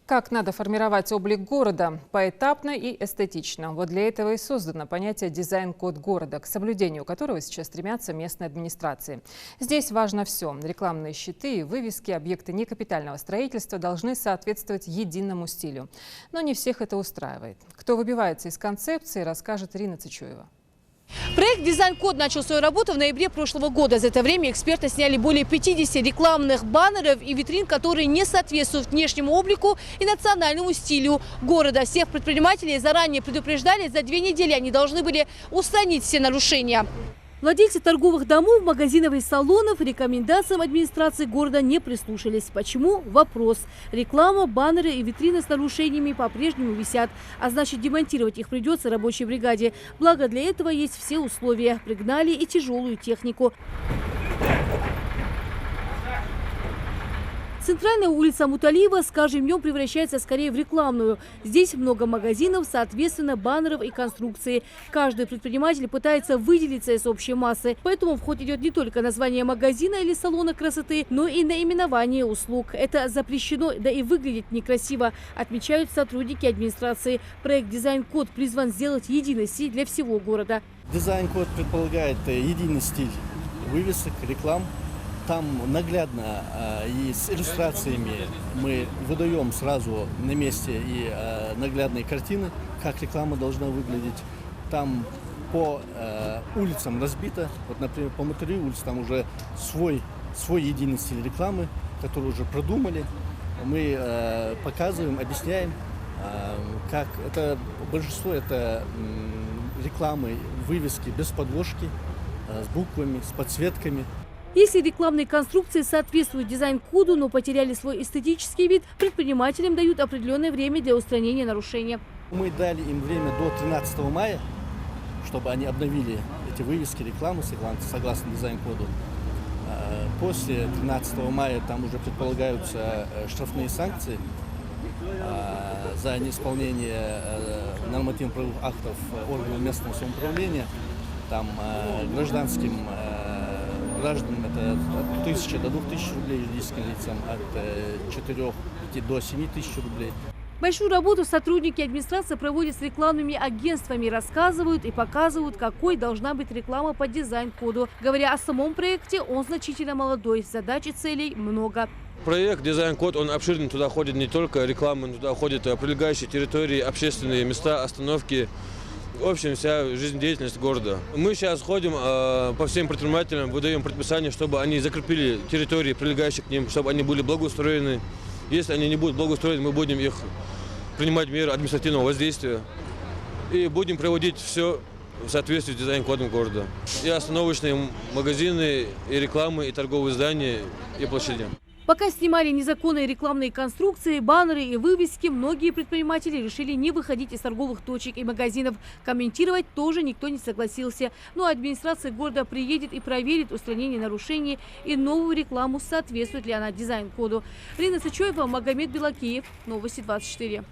Как надо формировать облик города? Поэтапно и эстетично. Вот для этого и создано понятие «дизайн-код города», к соблюдению которого сейчас стремятся местные администрации. Здесь важно все. Рекламные щиты и вывески, объекты некапитального строительства должны соответствовать единому стилю. Но не всех это устраивает. Кто выбивается из концепции, расскажет Ирина Цычуева. Проект «Дизайн-код» начал свою работу в ноябре прошлого года. За это время эксперты сняли более 50 рекламных баннеров и витрин, которые не соответствуют внешнему облику и национальному стилю города. Всех предпринимателей заранее предупреждали, за 2 недели они должны были устранить все нарушения. Владельцы торговых домов, магазинов и салонов рекомендациям администрации города не прислушались. Почему? Вопрос. Реклама, баннеры и витрины с нарушениями по-прежнему висят. А значит, демонтировать их придется рабочей бригаде. Благо для этого есть все условия. Пригнали и тяжелую технику. Центральная улица Муталиева с каждым днем превращается скорее в рекламную. Здесь много магазинов, соответственно, баннеров и конструкции. Каждый предприниматель пытается выделиться из общей массы. Поэтому в ход идет не только название магазина или салона красоты, но и наименование услуг. Это запрещено, да и выглядит некрасиво, отмечают сотрудники администрации. Проект «Дизайн-код» призван сделать единый стиль для всего города. Дизайн-код предполагает единый стиль вывесок, реклам. Там наглядно и с иллюстрациями мы выдаем сразу на месте и наглядные картины, как реклама должна выглядеть. Там по улицам разбито, вот, например, по Муталиевой улице там уже свой единый стиль рекламы, который уже продумали. Мы показываем, объясняем, как это большинство это рекламы, вывески без подложки, с буквами, с подсветками. Если рекламные конструкции соответствуют дизайн-коду, но потеряли свой эстетический вид, предпринимателям дают определенное время для устранения нарушения. Мы дали им время до 13 мая, чтобы они обновили эти вывески, рекламы согласно дизайн-коду. После 13 мая там уже предполагаются штрафные санкции за неисполнение нормативно-правовых актов органов местного самоуправления. Там гражданским гражданам это от 1000 до 2000 рублей, юридическим лицам от 4 до 7 тысяч рублей. Большую работу сотрудники администрации проводят с рекламными агентствами, рассказывают и показывают, какой должна быть реклама по дизайн-коду. Говоря о самом проекте, он значительно молодой, задач и целей много. Проект «Дизайн-код», он обширный, туда ходит не только реклама, туда ходят прилегающие территории, общественные места, остановки. В общем, вся жизнедеятельность города. Мы сейчас ходим по всем предпринимателям, выдаем предписания, чтобы они закрепили территории, прилегающие к ним, чтобы они были благоустроены. Если они не будут благоустроены, мы будем их принимать меры административного воздействия. И будем проводить все в соответствии с дизайн-кодом города. И остановочные магазины, и рекламы, и торговые здания, и площади. Пока снимали незаконные рекламные конструкции, баннеры и вывески, многие предприниматели решили не выходить из торговых точек и магазинов. Комментировать тоже никто не согласился. Но администрация города приедет и проверит устранение нарушений и новую рекламу, соответствует ли она дизайн-коду. Ирина Цычуева, Магомед Белакиев, Новости 24.